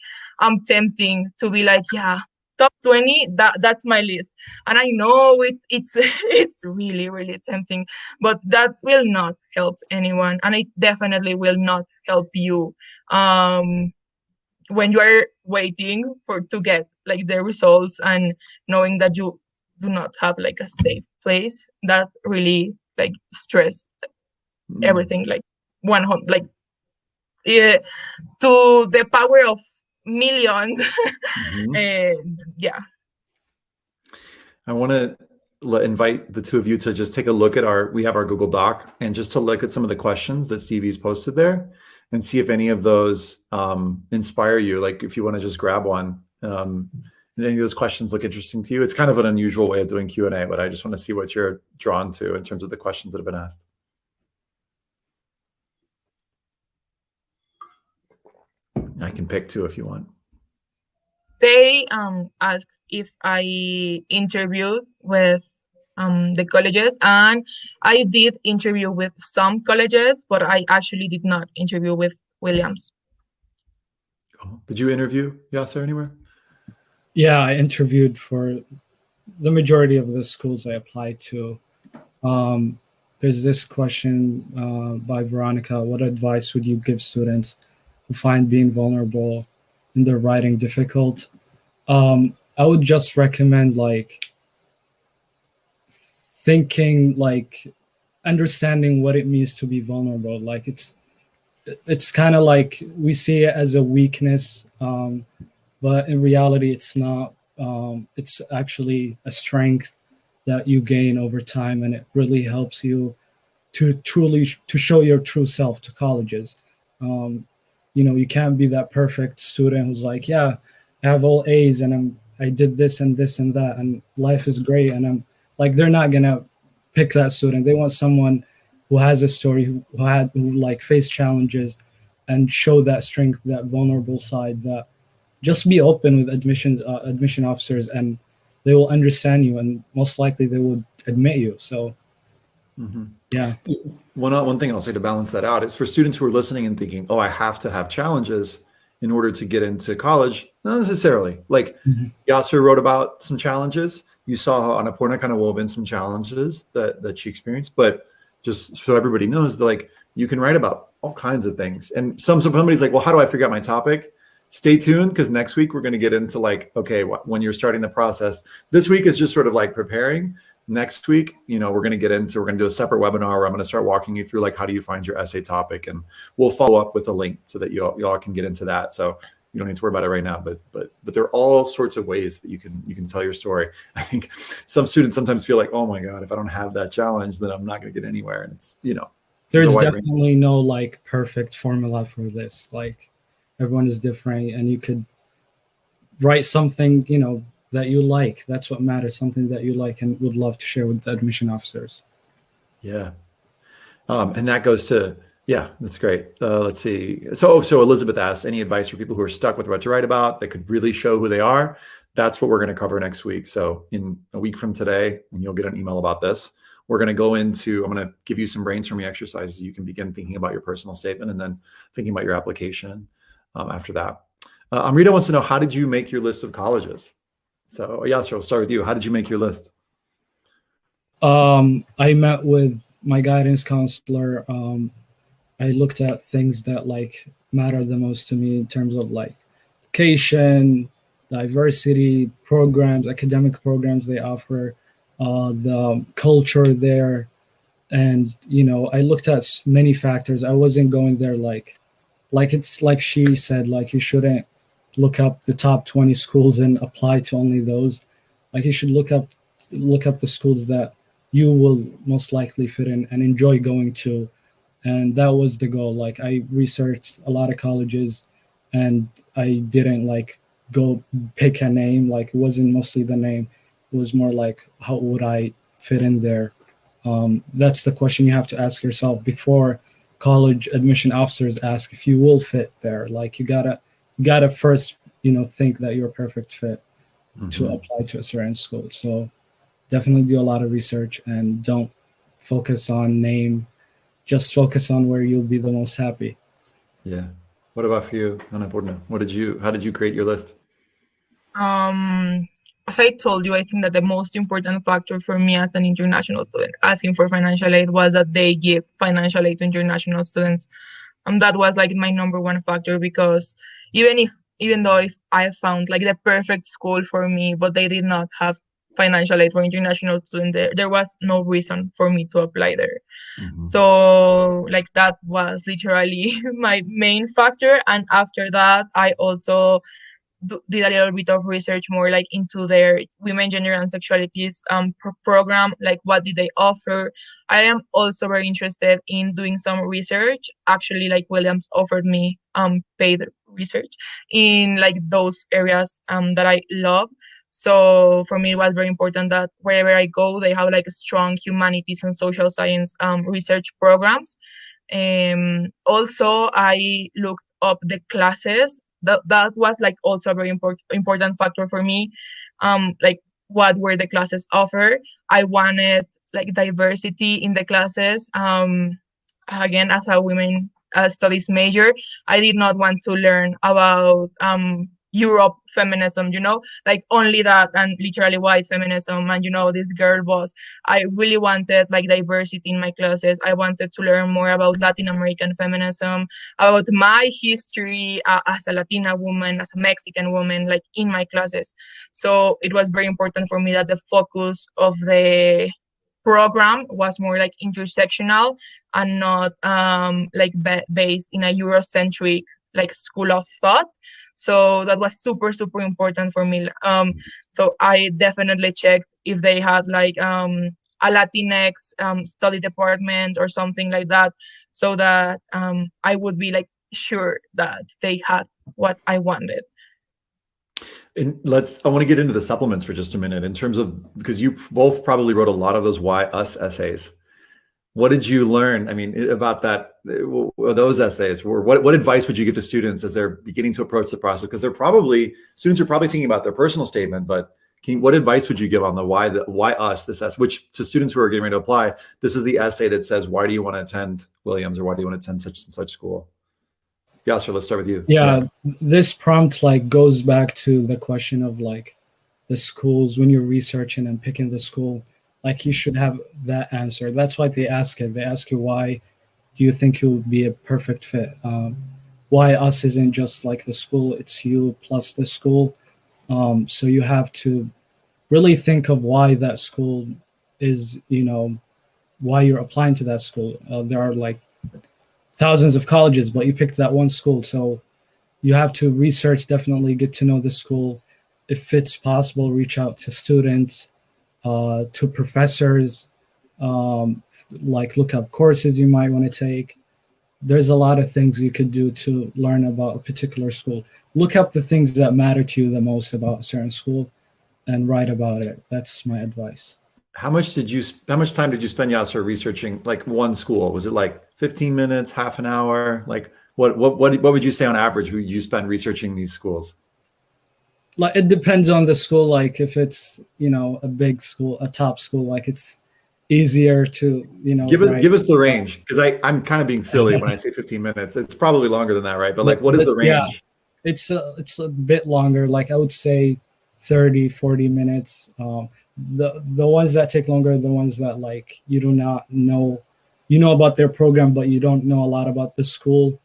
tempting to be like, yeah, top 20, that's my list. And I know it's it's really, really tempting, but that will not help anyone, and it definitely will not help you when you are waiting for to get like the results and knowing that you do not have like a safe place. That really like stress everything like 100 like to the power of millions. Yeah. I want to invite the two of you to just take a look at we have our Google Doc, and just to look at some of the questions that Stevie's posted there and see if any of those inspire you. Like if you want to just grab one, and any of those questions look interesting to you. It's kind of an unusual way of doing Q&A, but I just want to see what you're drawn to in terms of the questions that have been asked. I can pick two if you want. They asked if I interviewed with the colleges, and I did interview with some colleges, but I actually did not interview with Williams. Cool. Did you interview Yasser anywhere? Yeah, I interviewed for the majority of the schools I applied to. There's this question by Veronica: what advice would you give students who find being vulnerable in their writing difficult? I would just recommend like thinking, like understanding what it means to be vulnerable. Like it's kind of like we see it as a weakness, but in reality it's not. It's actually a strength that you gain over time, and it really helps you to show your true self to colleges. You know, you can't be that perfect student who's like, yeah, I have all A's and I did this and this and that and life is great. And I'm like, they're not gonna pick that student. They want someone who has a story, who like faced challenges and show that strength, that vulnerable side. That just be open with admission officers, and they will understand you, and most likely they will admit you. So yeah. One thing I'll say to balance that out is for students who are listening and thinking, oh, I have to have challenges in order to get into college. Not necessarily. Like Yasser wrote about some challenges. You saw Annapurna kind of wove in some challenges that she experienced, but just so everybody knows that like you can write about all kinds of things. And somebody's like, well, how do I figure out my topic? Stay tuned, because next week we're going to get into like, okay, when you're starting the process. This week is just sort of like preparing. Next week, we're going to do a separate webinar where I'm going to start walking you through like how do you find your essay topic, and we'll follow up with a link so that you all can get into that. So you don't need to worry about it right now, but there are all sorts of ways that you can tell your story. I think some students sometimes feel like, oh my God, if I don't have that challenge, then I'm not going to get anywhere. And it's there's definitely no like perfect formula for this. Like everyone is different, and you could write something that you like. That's what matters, something that you like and would love to share with the admission officers. Yeah. And that goes to, yeah, that's great. Let's see. So Elizabeth asked, any advice for people who are stuck with what to write about that could really show who they are? That's what we're going to cover next week. So in a week from today, and you'll get an email about this, we're going to go into, I'm going to give you some brainstorming exercises. You can begin thinking about your personal statement and then thinking about your application after that. Amrita wants to know, how did you make your list of colleges? So Yasser, we'll start with you. How did you make your list? I met with my guidance counselor. I looked at things that like matter the most to me in terms of like education, diversity programs, academic programs they offer, the culture there. And, I looked at many factors. I wasn't going there like it's like she said, like you shouldn't look up the top 20 schools and apply to only those. Like you should look up the schools that you will most likely fit in and enjoy going to. And that was the goal. Like I researched a lot of colleges, and I didn't like go pick a name. Like it wasn't mostly the name. It was more like, how would I fit in there? That's the question you have to ask yourself before college admission officers ask if you will fit there. Like you gotta first, think that you're a perfect fit to apply to a certain school. So definitely do a lot of research and don't focus on name, just focus on where you'll be the most happy. Yeah. What about for you, Annapurna? How did you create your list? As I told you, I think that the most important factor for me as an international student asking for financial aid was that they give financial aid to international students. That was like my number one factor, because even though if I found like the perfect school for me, but they did not have financial aid for international students, there was no reason for me to apply there. So like that was literally my main factor. And after that, I also did a little bit of research more like into their women, gender, and sexualities program, like what did they offer. I am also very interested in doing some research. Actually, like Williams offered me paid research in like those areas that I love. So for me, it was very important that wherever I go, they have like a strong humanities and social science research programs. Also, I looked up the classes. That was like also a very important factor for me. Like what were the classes offer? I wanted like diversity in the classes. Again, as a women studies major, I did not want to learn about Europe feminism, like only that, and literally white feminism, and this girl boss. I really wanted like diversity in my classes. I wanted to learn more about Latin American feminism, about my history as a Latina woman, as a Mexican woman, like in my classes. So it was very important for me that the focus of the program was more like intersectional and not like based in a Eurocentric like school of thought. So that was super important for me. So I definitely checked if they had like a Latinx study department or something like that, so that I would be like sure that they had what I wanted. And I want to get into the supplements for just a minute in terms of, because you both probably wrote a lot of those why us essays. What did you learn? I mean, about those essays? What advice would you give to students as they're beginning to approach the process? Because students are probably thinking about their personal statement, but what advice would you give on the why us, this essay, which to students who are getting ready to apply, this is the essay that says, why do you want to attend Williams, or why do you want to attend such and such school? Yasser, let's start with you. Yeah, this prompt like goes back to the question of like the schools. When you're researching and picking the school, like you should have that answer. That's why they ask it. They ask you, why do you think you'll be a perfect fit? Why us isn't just like the school, it's you plus the school. So you have to really think of why that school is, why you're applying to that school. There are like thousands of colleges, but you picked that one school. So you have to research, definitely get to know the school. If it's possible, reach out to students, to professors, like look up courses you might want to take. There's a lot of things you could do to learn about a particular school. Look up the things that matter to you the most about a certain school and write about it. That's my advice. How much time did you spend, Yasser, researching like one school? Was it like 15 minutes, half an hour? Like what would you say on average would you spend researching these schools? Like it depends on the school. Like if it's a big school, a top school, like it's easier to give us the range, because I'm kind of being silly when I say 15 minutes. It's probably longer than that, right? But like, what is the range? Yeah, it's a bit longer. Like I would say 30-40 minutes. The ones that take longer are the ones that like you do not know. You know about their program, but you don't know a lot about the school,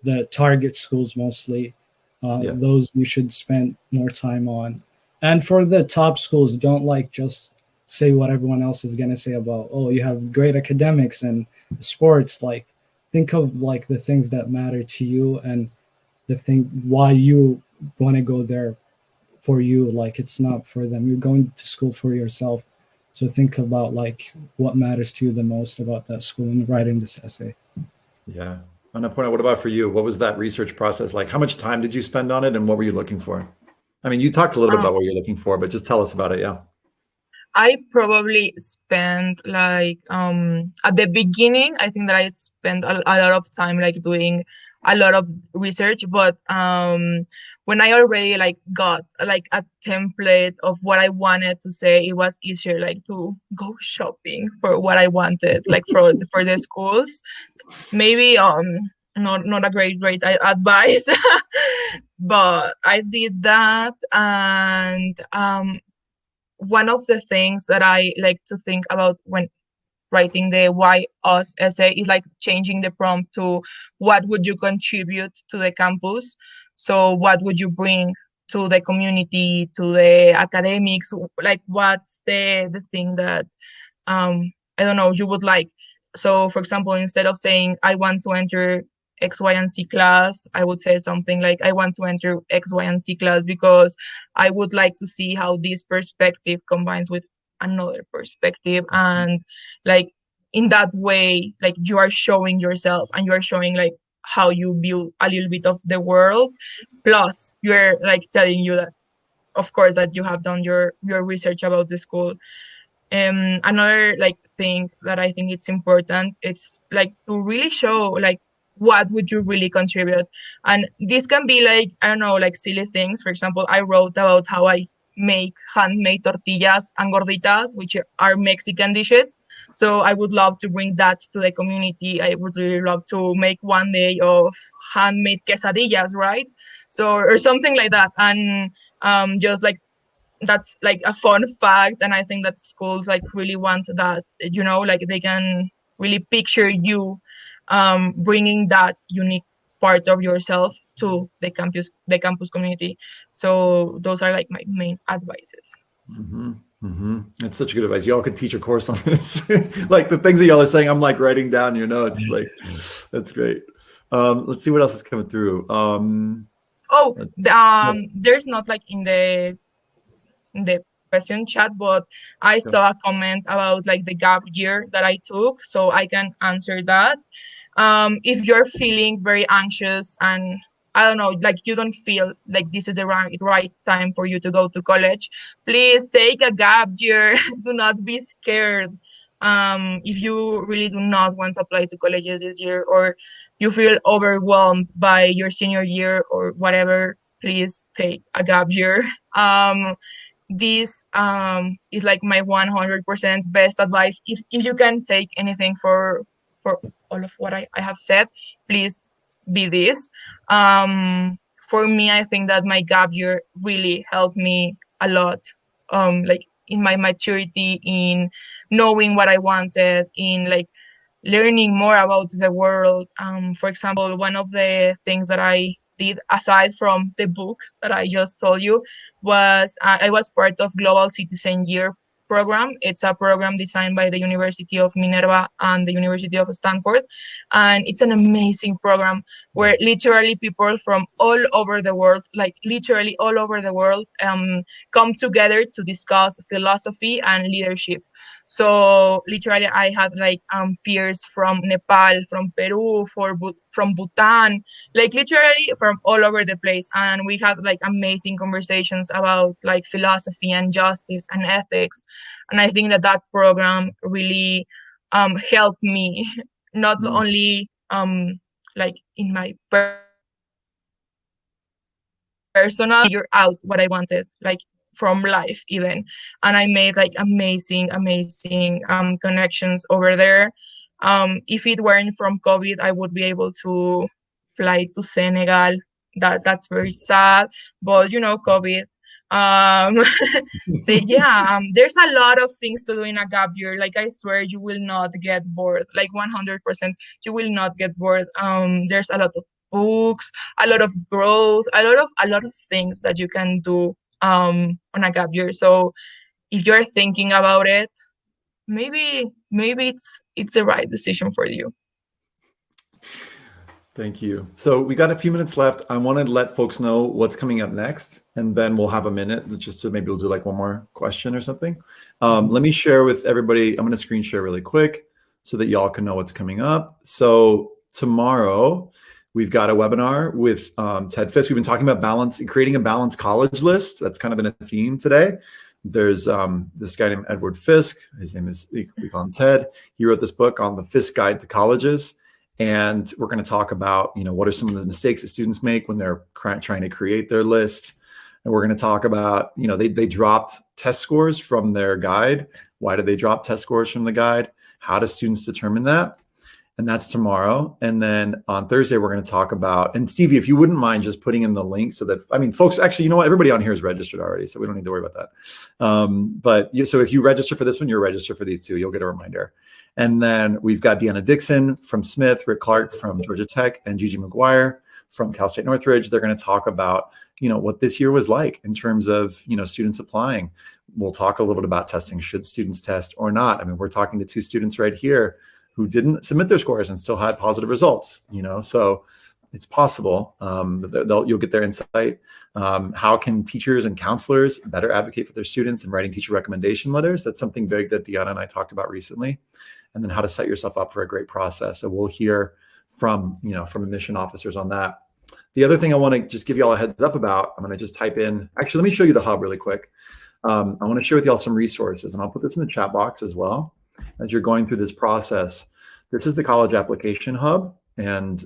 the target schools mostly. Those you should spend more time on. And for the top schools, don't like just say what everyone else is going to say about, oh, you have great academics and sports. Like think of like the things that matter to you and the thing why you want to go there for you. Like it's not for them. You're going to school for yourself. So think about like what matters to you the most about that school in writing this essay. Yeah. Annapurna, what about for you? What was that research process like? How much time did you spend on it, and what were you looking for? I mean, you talked a little bit about what you're looking for, but just tell us about it. Yeah. I probably spent like at the beginning, I think that I spent a lot of time like doing a lot of research, but when I already like got like a template of what I wanted to say, it was easier like to go shopping for what I wanted, like for the schools. Maybe not a great advice, but I did that. And one of the things that I like to think about when writing the why us essay is like changing the prompt to what would you contribute to the campus. So what would you bring to the community, to the academics, like what's the thing that I don't know, you would like. So for example, instead of saying I want to enter X, Y, and C class, I would say something like I want to enter X, Y, and C class because I would like to see how this perspective combines with another perspective. And like in that way, like you are showing yourself and you are showing like how you view a little bit of the world. Plus you're like telling you that of course that you have done your research about the school. Another like thing that I think it's important, it's like to really show like what would you really contribute. And this can be like, I don't know, like silly things. For example, I wrote about how I make handmade tortillas and gorditas, which are Mexican dishes. So I would love to bring that to the community. I would really love to make one day of handmade quesadillas, right? So or something like that. And just like that's like a fun fact. And I think that schools like really want that, you know, like they can really picture you bringing that unique part of yourself to the campus community. So those are like my main advices. That's such good advice. Y'all could teach a course on this. Like the things that y'all are saying, I'm like writing down your notes. Like that's great. Let's see what else is coming through. There's not like in the question chat, but I saw a comment about like the gap year that I took, so I can answer that. If you're feeling very anxious and I don't know, like you don't feel like this is the right time for you to go to college, please take a gap year. Do not be scared. If you really do not want to apply to colleges this year, or you feel overwhelmed by your senior year or whatever, please take a gap year. This is like my 100% best advice. If you can take anything for all of what I have said, please be this. For me, I think that my gap year really helped me a lot, like in my maturity, in knowing what I wanted, in like learning more about the world. For example, one of the things that I did aside from the book that I just told you was I was part of Global Citizen Year program. It's a program designed by the University of Minerva and the University of Stanford. And it's an amazing program where literally people from all over the world, like literally all over the world, come together to discuss philosophy and leadership. So literally I had like peers from Nepal, from Peru, from Bhutan, like literally from all over the place. And we had like amazing conversations about like philosophy and justice and ethics. And I think that that program really helped me not only like in my personal figure out what I wanted, like from life even. And I made like amazing connections over there. If it weren't from COVID, I would be able to fly to Senegal. That's very sad, but you know, COVID. So yeah, there's a lot of things to do in a gap year. Like I swear you will not get bored, like 100%. You will not get bored. There's a lot of books, a lot of growth, a lot of things that you can do on a gap year. So if you're thinking about it, maybe it's the right decision for you. Thank you. So we got a few minutes left. I want to let folks know what's coming up next, and then we'll have a minute just to maybe we'll do like one more question or something. Let me share with everybody. I'm going to screen share really quick so that y'all can know what's coming up. So tomorrow we've got a webinar with Ted Fisk. We've been talking about creating a balanced college list. That's kind of been a theme today. There's this guy named Edward Fisk. His name is, we call him Ted. He wrote this book on the Fisk Guide to Colleges. And we're going to talk about, what are some of the mistakes that students make when they're trying to create their list. And we're going to talk about, they dropped test scores from their guide. Why did they drop test scores from the guide? How do students determine that? And that's tomorrow. And then on Thursday, we're going to talk about, and Stevie, if you wouldn't mind just putting in the link so that, folks, actually, you know what? Everybody on here is registered already, so we don't need to worry about that. So if you register for this one, you're registered for these two. You'll get a reminder. And then we've got Deanna Dixon from Smith, Rick Clark from Georgia Tech, and Gigi McGuire from Cal State Northridge. They're going to talk about, what this year was like in terms of, students applying. We'll talk a little bit about testing. Should students test or not? We're talking to two students right here who didn't submit their scores and still had positive results, so it's possible. You'll get their insight. How can teachers and counselors better advocate for their students in writing teacher recommendation letters? That's something big that Deanna and I talked about recently. And then how to set yourself up for a great process. So we'll hear from admission officers on that. The other thing I want to just give you all a heads up about, I'm going to just type in, actually, let me show you the hub really quick. I want to share with you all some resources, and I'll put this in the chat box as well. As you're going through this process, this is the College Application Hub, and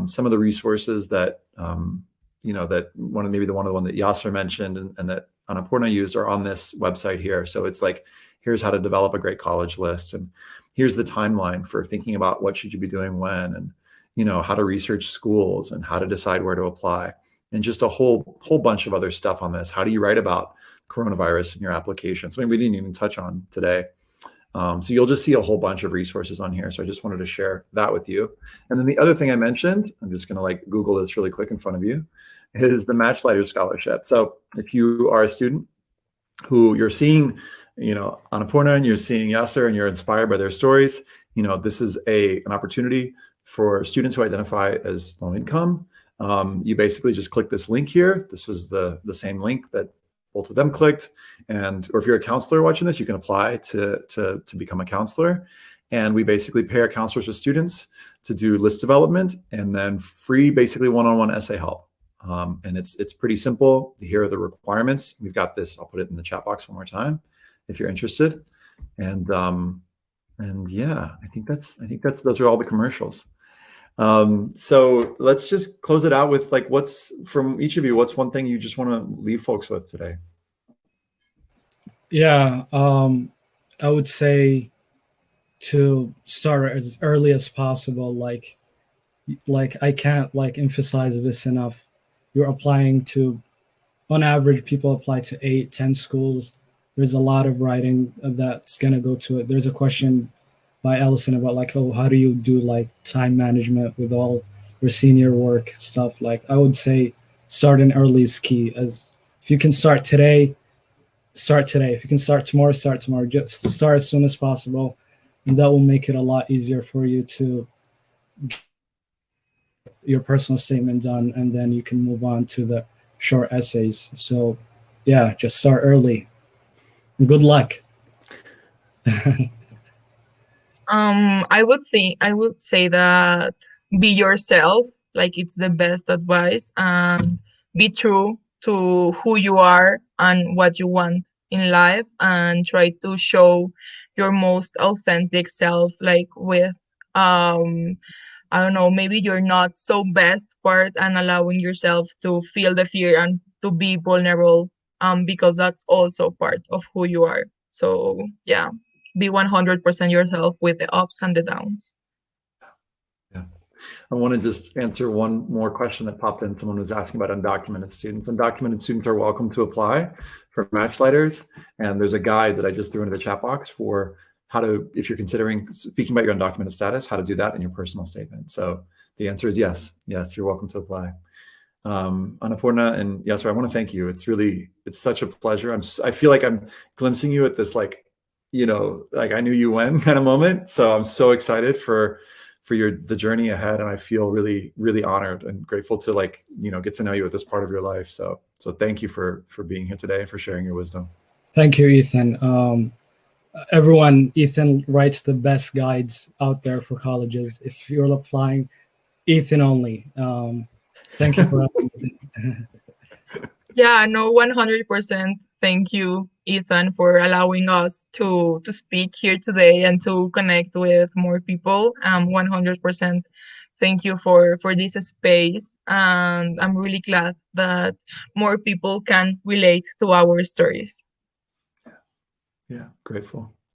some of the resources that that one of the one that Yasser mentioned and that Annapurna used are on this website here. So it's like, here's how to develop a great college list, and here's the timeline for thinking about what should you be doing when, and how to research schools and how to decide where to apply, and just a whole bunch of other stuff on this. How do you write about coronavirus in your application? Something we didn't even touch on today. So you'll just see a whole bunch of resources on here. So I just wanted to share that with you. And then the other thing I mentioned, I'm just going to Google this really quick in front of you, is the Matchlighters Scholarship. So if you are a student who you're seeing, Annapurna, and you're seeing Yasser, and you're inspired by their stories, this is an opportunity for students who identify as low income. You basically just click this link here. This was the same link that both of them clicked. Or if you're a counselor watching this, you can apply to become a counselor. And we basically pair our counselors with students to do list development and then free, basically one-on-one essay help. And it's pretty simple. Here are the requirements. We've got this. I'll put it in the chat box one more time if you're interested. And yeah, I think those are all the commercials. So let's just close it out with what's from each of you. What's one thing you just want to leave folks with today? Yeah, I would say to start as early as possible. Like I can't emphasize this enough. You're applying to, on average, people apply to 8-10 schools. There's a lot of writing that's gonna go to it. There's a question by Ellison about how do you do time management with all your senior work stuff. I would say starting early is key. As if you can start today, start today. If you can start tomorrow, start tomorrow. Just start as soon as possible, and that will make it a lot easier for you to get your personal statement done, and then you can move on to the short essays. So yeah, just start early. Good luck. I would say that be yourself. It's the best advice. Be true to who you are and what you want in life, and try to show your most authentic self, with I don't know, maybe you're not so best part, and allowing yourself to feel the fear and to be vulnerable, because that's also part of who you are. So yeah, be 100% yourself with the ups and the downs. Yeah. I want to just answer one more question that popped in. Someone was asking about undocumented students. Undocumented students are welcome to apply for Matchlighters. And there's a guide that I just threw into the chat box for how to, if you're considering speaking about your undocumented status, how to do that in your personal statement. So the answer is yes. Yes, you're welcome to apply. Annapurna and Yasser, I want to thank you. It's such a pleasure. I feel like I'm glimpsing you at this I knew you when kind of moment. So I'm so excited for the journey ahead, and I feel really, really honored and grateful to get to know you at this part of your life. So thank you for being here today and for sharing your wisdom. Thank you, Ethan. Everyone, Ethan writes the best guides out there for colleges. If you're applying, Ethan only. Thank you for having me. Yeah, no, 100%. thank you, Ethan, for allowing us to speak here today and to connect with more people. 100% thank you for this space, and I'm really glad that more people can relate to our stories. Yeah, grateful.